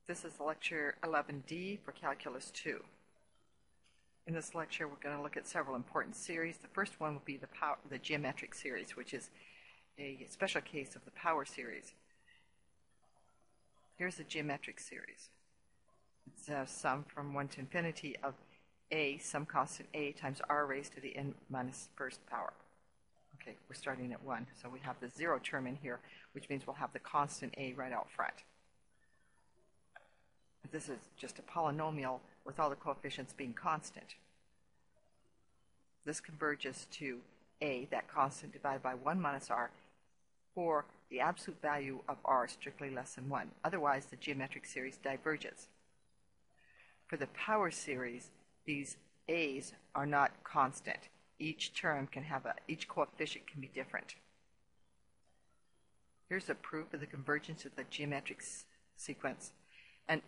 This is lecture 11D for Calculus 2. In this lecture, we're going to look at several important series. The first one will be the geometric series, which is a special case of the power series. Here's the geometric series. It's a sum from 1 to infinity of a, some constant a, times r raised to the n minus first power. Okay, we're starting at 1, so we have the 0 term in here, which means we'll have the constant a right out front. This is just a polynomial with all the coefficients being constant. This converges to a, that constant, divided by 1 minus r, for the absolute value of r strictly less than 1. Otherwise, the geometric series diverges. For the power series, these a's are not constant. Each term can have each coefficient can be different. Here's a proof of the convergence of the geometric sequence. And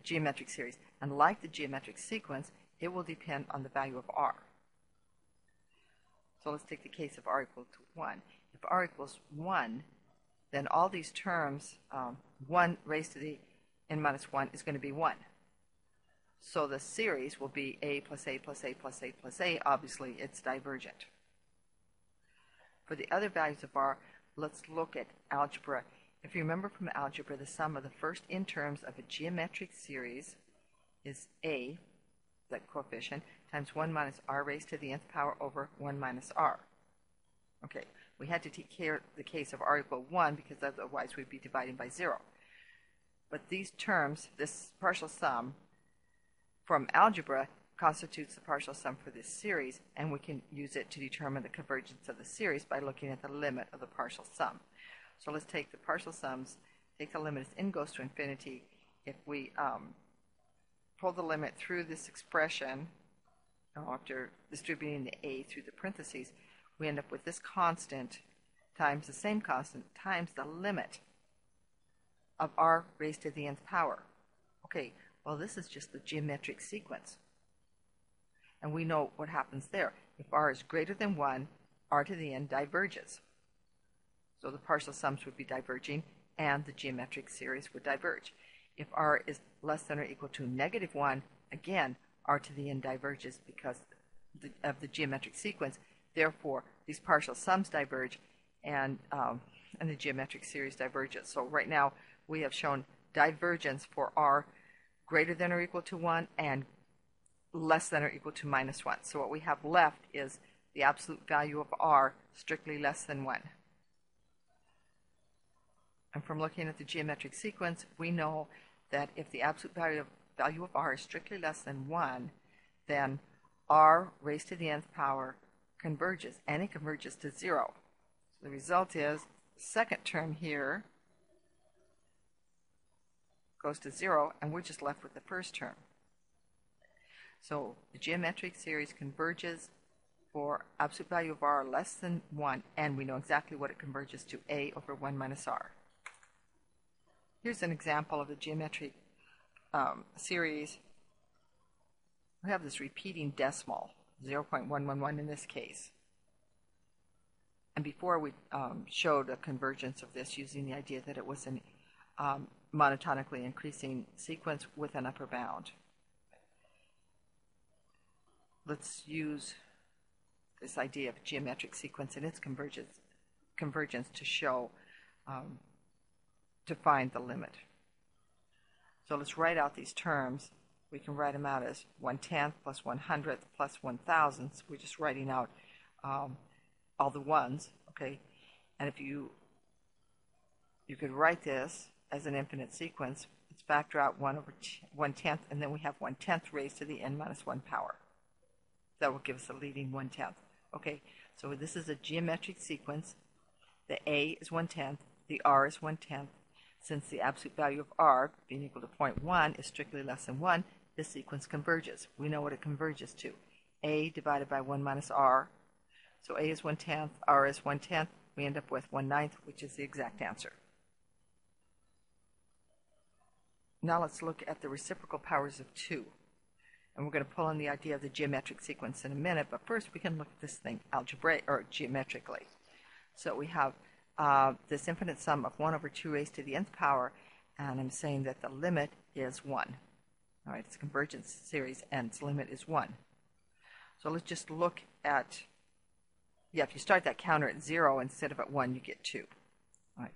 geometric series, and like the geometric sequence, it will depend on the value of r. So let's take the case of r equal to 1. If r equals 1, then all these terms, 1 raised to the n minus 1 is going to be 1. So the series will be a plus a plus a plus a plus a. Obviously, it's divergent. For the other values of r, let's look at algebra. If you remember from algebra, the sum of the first n terms of a geometric series is a, that coefficient, times 1 minus r raised to the nth power over 1 minus r. Okay, we had to take care of the case of r equal 1 because otherwise we'd be dividing by 0. But these terms, this partial sum from algebra constitutes the partial sum for this series, and we can use it to determine the convergence of the series by looking at the limit of the partial sum. So let's take the partial sums, take the limit as n goes to infinity. If we pull the limit through this expression, after distributing the a through the parentheses, we end up with this constant times the same constant times the limit of r raised to the nth power. Okay, well, this is just the geometric sequence. And we know what happens there. If r is greater than 1, r to the n diverges. So the partial sums would be diverging, and the geometric series would diverge. If r is less than or equal to negative 1, again, r to the n diverges because of the geometric sequence. Therefore, these partial sums diverge, and the geometric series diverges. So right now, we have shown divergence for r greater than or equal to 1 and less than or equal to minus 1. So what we have left is the absolute value of r strictly less than 1. And from looking at the geometric sequence, we know that if the absolute value of r is strictly less than 1, then r raised to the nth power converges, and it converges to 0. So the result is the second term here goes to 0, and we're just left with the first term. So the geometric series converges for absolute value of r less than 1, and we know exactly what it converges to, a over 1 minus r. Here's an example of the geometric series. We have this repeating decimal, 0.111 in this case. And before we showed a convergence of this using the idea that it was a monotonically increasing sequence with an upper bound. Let's use this idea of geometric sequence and its convergence to show to find the limit. So let's write out these terms. We can write them out as 1/10 plus 100th plus 1,000th. So we're just writing out all the ones, okay? And if you could write this as an infinite sequence. Let's factor out 1 over 1/10, and then we have 1/10 raised to the n minus 1 power. That will give us a leading 1/10. Okay, so this is a geometric sequence. The a is 1/10, the r is 1/10. Since the absolute value of r, being equal to 0.1, is strictly less than 1, this sequence converges. We know what it converges to. A divided by 1 minus r. So a is 1/10, r is 1/10. We end up with 1/9, which is the exact answer. Now let's look at the reciprocal powers of 2. And we're going to pull in the idea of the geometric sequence in a minute, but first we can look at this thing geometrically. So we have this infinite sum of 1 over 2 raised to the nth power, and I'm saying that the limit is 1. All right, it's a convergence series, and its limit is 1. So let's just look at, if you start that counter at 0 instead of at 1, you get 2. All right.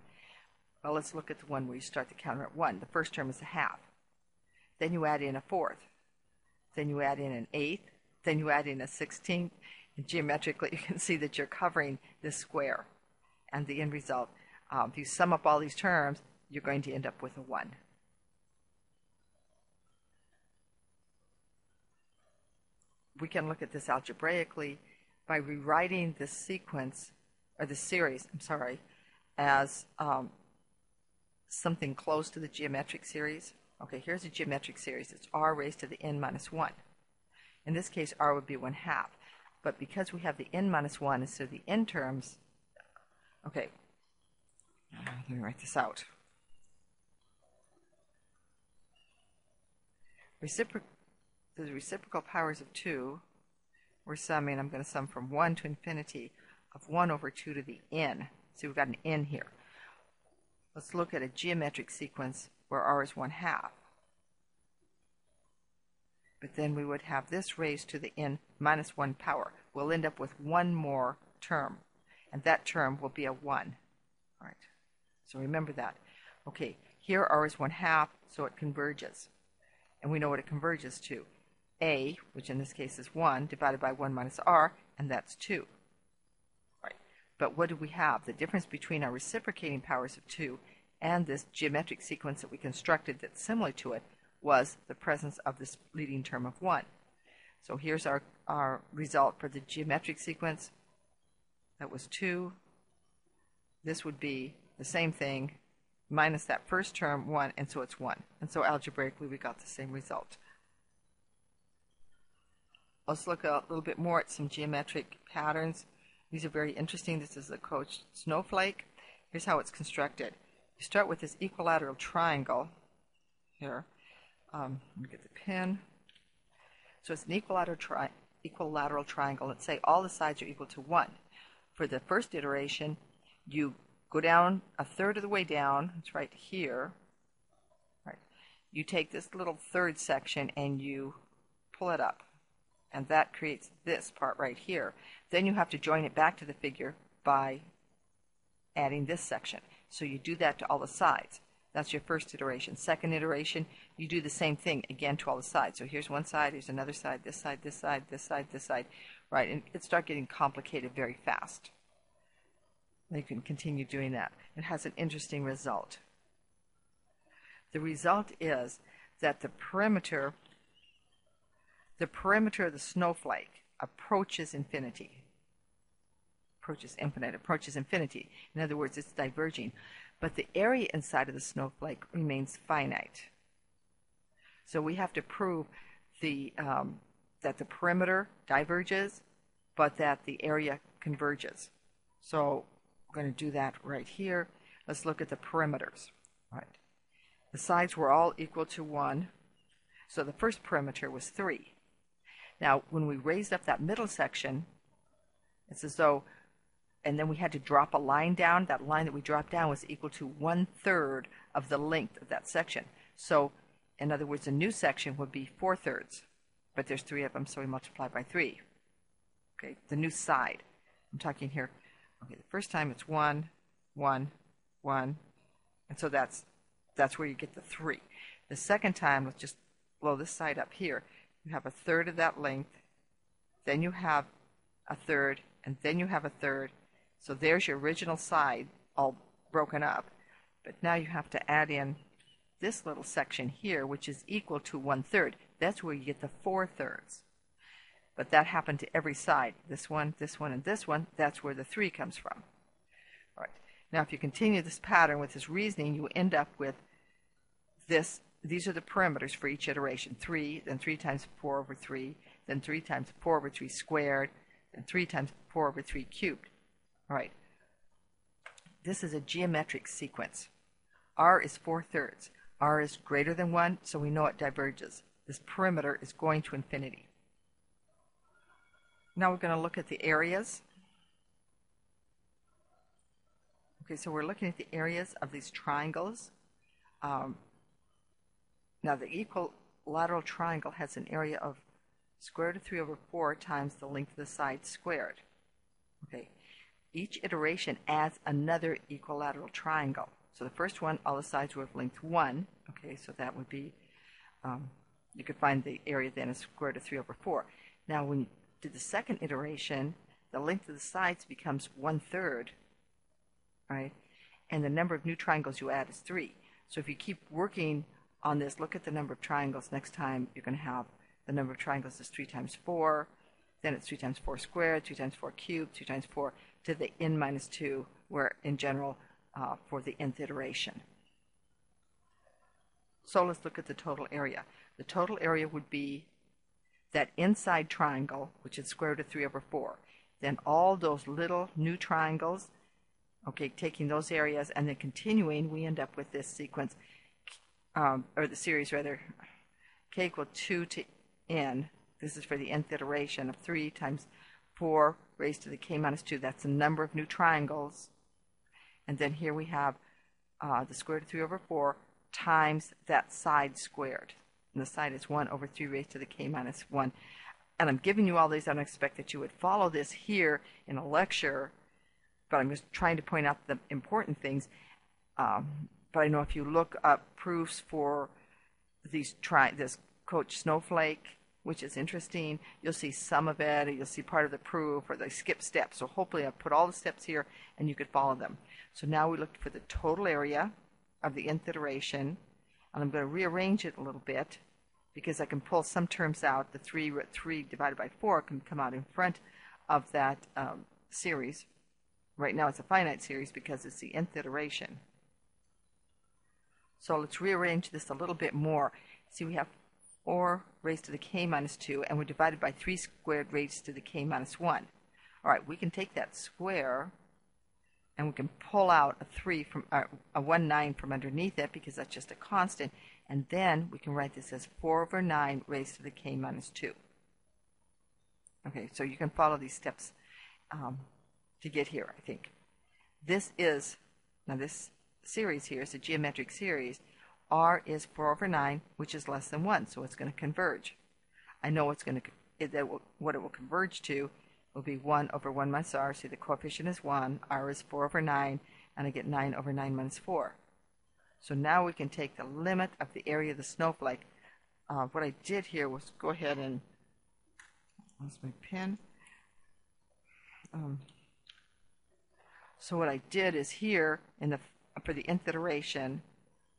Well, let's look at the one where you start the counter at 1. The first term is a half. Then you add in a fourth. Then you add in an eighth. Then you add in a 16th. And geometrically, you can see that you're covering this square. And the end result, if you sum up all these terms, you're going to end up with a 1. We can look at this algebraically by rewriting this sequence, or the series, as something close to the geometric series. Okay, here's a geometric series. It's r raised to the n minus 1. In this case, r would be 1/2. But because we have the n minus 1 instead of the n terms, okay, let me write this out. The reciprocal powers of 2, we're summing, I'm going to sum from 1 to infinity of 1 over 2 to the n. See, we've got an n here. Let's look at a geometric sequence where r is 1/2. But then we would have this raised to the n minus 1 power. We'll end up with one more term, and that term will be a 1. All right, so remember that. Okay, here r is 1/2, so it converges. And we know what it converges to. A, which in this case is 1, divided by 1 minus r, and that's 2. Right. But what do we have? The difference between our reciprocating powers of 2 and this geometric sequence that we constructed that's similar to it was the presence of this leading term of 1. So here's our result for the geometric sequence. That was 2. This would be the same thing minus that first term, 1, and so it's 1. And so algebraically we got the same result. Let's look a little bit more at some geometric patterns. These are very interesting. This is the coach snowflake. Here's how it's constructed. You start with this equilateral triangle here. Let me get the pen. So it's an equilateral triangle. Let's say all the sides are equal to 1. For the first iteration, you go down a third of the way down. It's right here. Right. You take this little third section and you pull it up. And that creates this part right here. Then you have to join it back to the figure by adding this section. So you do that to all the sides. That's your first iteration. Second iteration, you do the same thing again to all the sides. So here's one side, here's another side, this side, this side, this side, this side. Right, and it starts getting complicated very fast. You can continue doing that. It has an interesting result. The result is that the perimeter of the snowflake approaches infinity. Approaches infinity. In other words, it's diverging. But the area inside of the snowflake remains finite. So we have to prove that the perimeter diverges, but that the area converges. So we're going to do that right here. Let's look at the perimeters. All right. The sides were all equal to 1. So the first perimeter was 3. Now, when we raised up that middle section, it's as though, and then we had to drop a line down. That line that we dropped down was equal to 1/3 of the length of that section. So, in other words, a new section would be 4/3. But there's 3 of them, so we multiply by 3. Okay, the new side. I'm talking here. Okay, the first time it's 1, 1, 1, and so that's where you get the 3. The second time, let's just blow this side up here. You have 1/3 of that length, then you have 1/3, and then you have 1/3. So there's your original side all broken up. But now you have to add in this little section here, which is equal to 1/3. That's where you get the 4/3. But that happened to every side. This one, and this one. That's where the 3 comes from. All right. Now, if you continue this pattern with this reasoning, you end up with this. These are the perimeters for each iteration. 3, then 3 times 4 over 3, then 3 times 4 over 3 squared, then 3 times 4 over 3 cubed. All right. This is a geometric sequence. R is 4/3. R is greater than 1, so we know it diverges. This perimeter is going to infinity. Now we're going to look at the areas. Okay, so we're looking at the areas of these triangles. Um, Now the equilateral triangle has an area of square root of 3 over 4 times the length of the side squared. Okay. Each iteration adds another equilateral triangle. So the first one, all the sides were of length 1. Okay, so that would be, you could find the area then as square root of 3 over 4. Now when you do the second iteration, the length of the sides becomes 1/3, right? And the number of new triangles you add is 3. So if you keep working on this, look at the number of triangles. Next time you're going to have the number of triangles is 3 times 4, then it's 3 times 4 squared, 2 times 4 cubed, 2 times 4 to the n minus 2, where in general for the nth iteration. So let's look at the total area. The total area would be that inside triangle, which is square root of 3 over 4. Then all those little new triangles, okay, taking those areas and then continuing, we end up with this sequence, or the series rather, k equal 2 to n. This is for the nth iteration of 3 times 4 raised to the k minus 2. That's the number of new triangles. And then here we have the square root of 3 over 4 times that side squared. And the side is 1 over 3 raised to the k minus 1. And I'm giving you all these. I don't expect that you would follow this here in a lecture, but I'm just trying to point out the important things. But I know if you look up proofs for this Coach Snowflake, which is interesting, you'll see some of it, or you'll see part of the proof, or they skip steps. So hopefully I've put all the steps here and you could follow them. So now we looked for the total area of the nth iteration, and I'm going to rearrange it a little bit because I can pull some terms out. The 3 root 3 divided by 4 can come out in front of that series. Right now it's a finite series because it's the nth iteration. So let's rearrange this a little bit more. See, we have 4 raised to the k minus 2, and we're divided by 3 squared raised to the k minus 1. All right, we can take that square, and we can pull out a 3 from a 1/9 from underneath it because that's just a constant, and then we can write this as 4 over 9 raised to the k minus 2. Okay, so you can follow these steps to get here, I think. This is, now this series here is a geometric series. R is 4 over 9, which is less than 1, so it's going to converge. I know it's going to, what it will converge to will be 1 over 1 minus r. See, the coefficient is 1, r is 4 over 9, and I get 9 over 9 minus 4. So now we can take the limit of the area of the snowflake. What I did here was go ahead and, lost my pen. So what I did is here, for the nth iteration,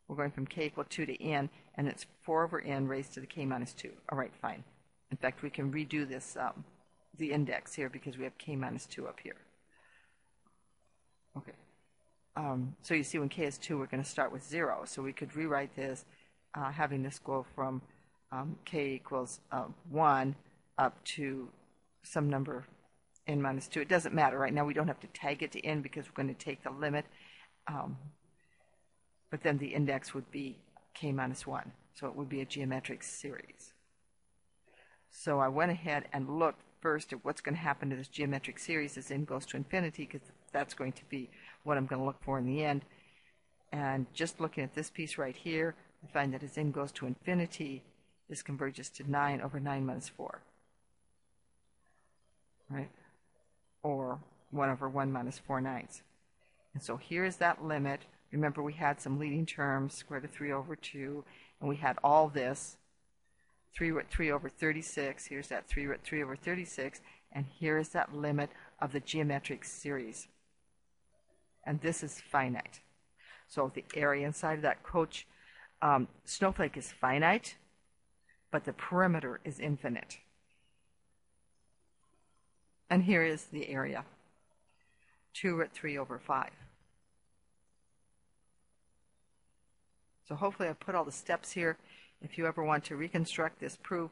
we're going from k equal 2 to n, and it's 4 over n raised to the k minus 2. All right, fine. In fact, we can redo this, the index here, because we have k minus 2 up here. Okay. So you see when k is 2, we're going to start with 0. So we could rewrite this, having this go from k equals 1 up to some number n minus 2. It doesn't matter. Right now we don't have to tag it to n because we're going to take the limit. But then the index would be k minus 1. So it would be a geometric series. So I went ahead and looked first at what's going to happen to this geometric series as n goes to infinity, because that's going to be what I'm going to look for in the end. And just looking at this piece right here, I find that as n goes to infinity, this converges to 9 over 9 minus 4. Right? Or 1 over 1 minus 4/9. And so here is that limit. Remember, we had some leading terms, square root of 3 over 2, and we had all this, 3 root 3 over 36. Here's that 3 root 3 over 36, and here is that limit of the geometric series. And this is finite. So the area inside of that Coach snowflake is finite, but the perimeter is infinite. And here is the area, 2 root 3 over 5. So hopefully I put all the steps here. If you ever want to reconstruct this proof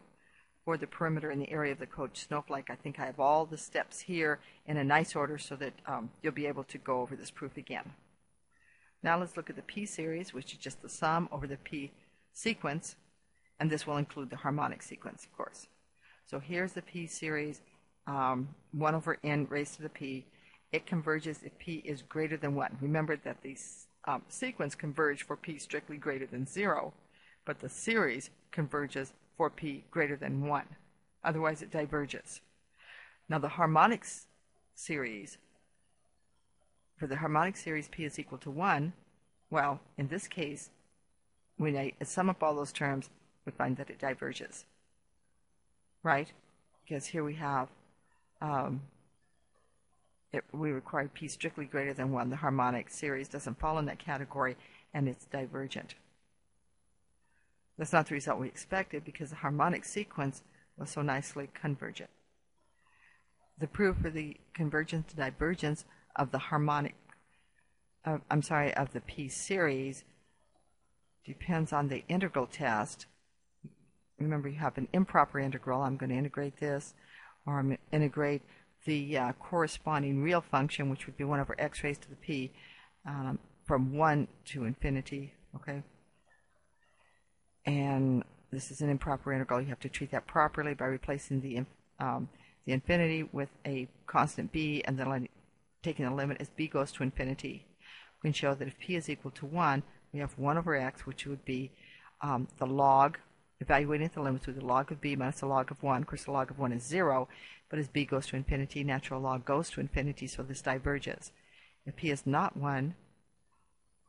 for the perimeter in the area of the Coach snowflake, I think I have all the steps here in a nice order so that you'll be able to go over this proof again. Now let's look at the P series, which is just the sum over the P sequence, and this will include the harmonic sequence, of course. So here's the P series, 1 over n raised to the P. It converges if P is greater than 1. Remember that these sequence converge for p strictly greater than 0, but the series converges for p greater than 1. Otherwise, it diverges. Now, the harmonic series, for the harmonic series p is equal to 1, well, in this case, when I sum up all those terms, we find that it diverges, right? Because here we have, we require p strictly greater than 1. The harmonic series doesn't fall in that category, and it's divergent. That's not the result we expected because the harmonic sequence was so nicely convergent. The proof for the convergence and divergence of the harmonic, of the p series depends on the integral test. Remember, you have an improper integral. I'm going to integrate this, or I'm going to integrate the corresponding real function, which would be 1 over x raised to the p, from 1 to infinity, okay? And this is an improper integral. You have to treat that properly by replacing the infinity with a constant b, and then taking the limit as b goes to infinity. We can show that if p is equal to 1, we have 1 over x, which would be the log, evaluating the limits with the log of b minus the log of 1. Of course, the log of 1 is 0, but as b goes to infinity, natural log goes to infinity, so this diverges. If p is not 1,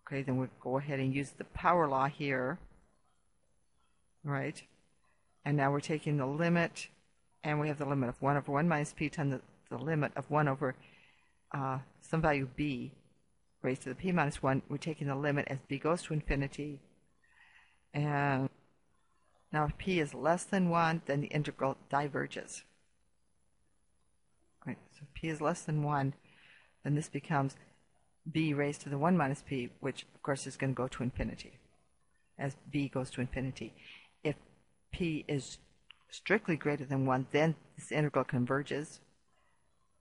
okay, then we'll go ahead and use the power law here, right? And now we're taking the limit, and we have the limit of 1 over 1 minus p times the limit of 1 over some value b raised to the p minus 1. We're taking the limit as b goes to infinity. And now if p is less than 1, then the integral diverges. Right, so if p is less than 1, then this becomes b raised to the 1 minus p, which of course is going to go to infinity as b goes to infinity. If p is strictly greater than 1, then this integral converges,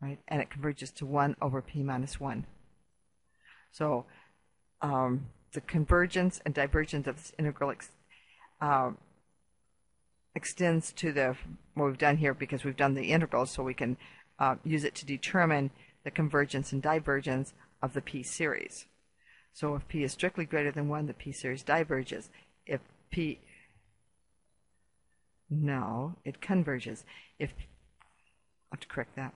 right? And it converges to 1 over p minus 1. So the convergence and divergence of this integral extends to what we've done here, because we've done the integral, so we can use it to determine the convergence and divergence of the p series. So if p is strictly greater than 1, the p series diverges. If p, no, it converges. I have to correct that.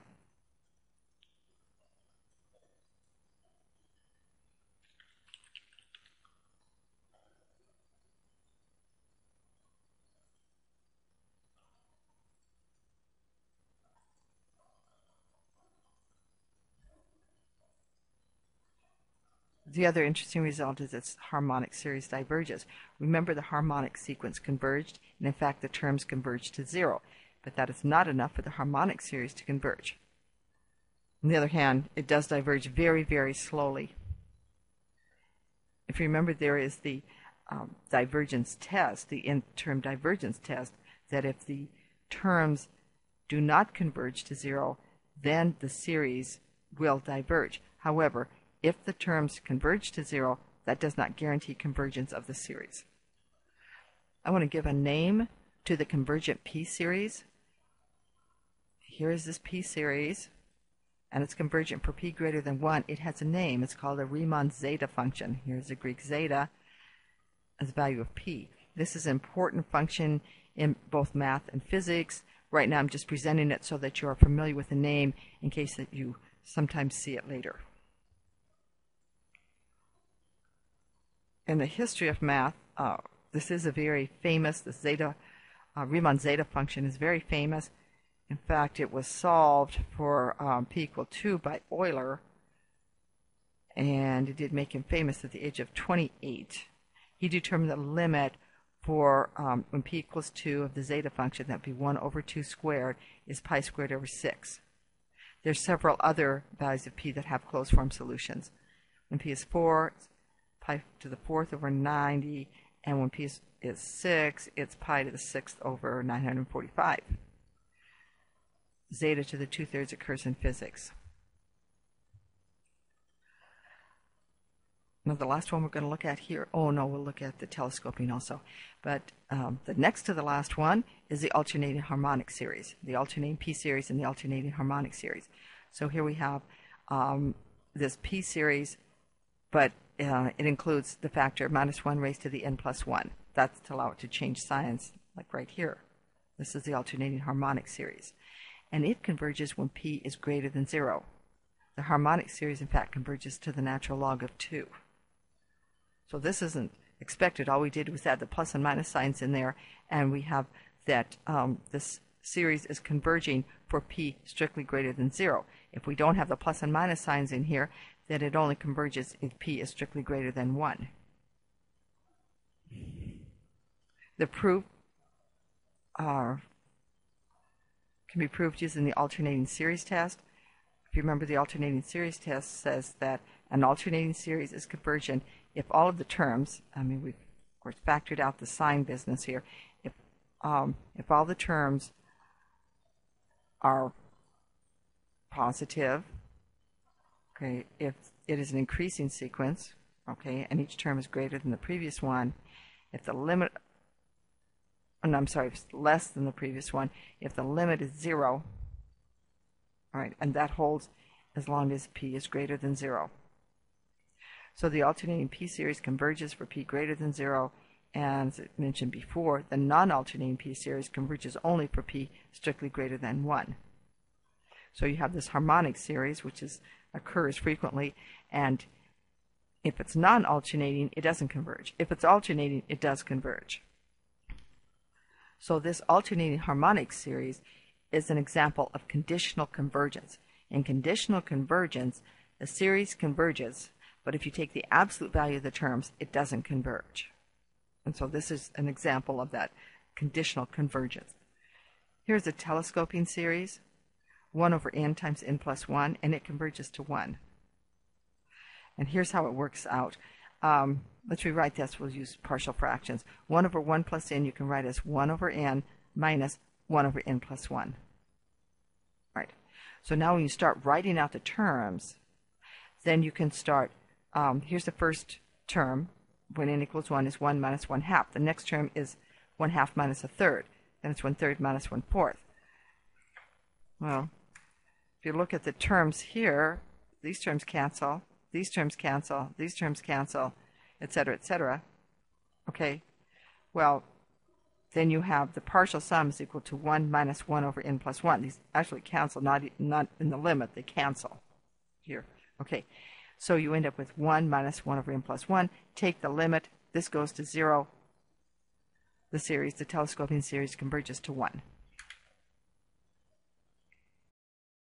The other interesting result is its harmonic series diverges. Remember, the harmonic sequence converged, and in fact the terms converged to 0. But that is not enough for the harmonic series to converge. On the other hand, it does diverge very, very slowly. If you remember, there is the divergence test, the in-term divergence test, that if the terms do not converge to 0, then the series will diverge. However, if the terms converge to 0, that does not guarantee convergence of the series. I want to give a name to the convergent p series. Here is this p series, and it's convergent for p greater than 1. It has a name. It's called a Riemann zeta function. Here's the Greek zeta as the value of p. This is an important function in both math and physics. Right now I'm just presenting it so that you are familiar with the name in case that you sometimes see it later. In the history of math, this is a very famous, the zeta, Riemann zeta function is very famous. In fact, it was solved for p equal 2 by Euler, and it did make him famous at the age of 28. He determined the limit for when p equals 2 of the zeta function, that would be 1 over 2 squared, is pi squared over 6. There's several other values of p that have closed form solutions. When p is 4, it's pi to the 4th over 90, and when p is 6, it's pi to the 6th over 945. Zeta to the 2/3 occurs in physics. Now the last one we're going to look at here, oh no, we'll look at the telescoping also. But the next to the last one is the alternating harmonic series, the alternating p series and the alternating harmonic series. So here we have this p series, but it includes the factor minus 1 raised to the n plus 1. That's to allow it to change signs, like right here. This is the alternating harmonic series. And it converges when p is greater than 0. The harmonic series, in fact, converges to the natural log of 2. So this isn't expected. All we did was add the plus and minus signs in there, and we have that this series is converging for p strictly greater than 0. If we don't have the plus and minus signs in here, then it only converges if p is strictly greater than 1. The proof can be proved using the alternating series test. If you remember, the alternating series test says that an alternating series is convergent if all of the terms, I mean, we've of course factored out the sign business here, if all the terms are positive, okay, if it is an increasing sequence, okay, and each term is greater than the previous one, if the limit, no, I'm sorry, if it's less than the previous one, if the limit is 0, all right, and that holds as long as p is greater than 0. So the alternating p series converges for p greater than 0, and as I mentioned before, the non-alternating p series converges only for p strictly greater than 1. So you have this harmonic series, which occurs frequently, and if it's non-alternating, it doesn't converge. If it's alternating, it does converge. So this alternating harmonic series is an example of conditional convergence. In conditional convergence, the series converges, but if you take the absolute value of the terms, it doesn't converge. And so this is an example of that conditional convergence. Here's a telescoping series, 1 over n times n plus 1, and it converges to 1. And here's how it works out. Let's rewrite this. We'll use partial fractions. 1 over 1 plus n you can write as 1 over n minus 1 over n plus 1. Right. So now when you start writing out the terms, then you can start, here's the first term, when n equals 1 is 1 minus 1/2. The next term is 1/2 minus 1/3. Then it's 1/3 minus 1/4. Well, if you look at the terms here, these terms cancel, these terms cancel, these terms cancel, etc., etc. Okay, well, then you have the partial sum is equal to 1 minus 1 over n plus 1. These actually cancel, not in the limit, they cancel here. Okay, so you end up with 1 minus 1 over n plus 1. Take the limit, this goes to 0. The telescoping series converges to 1.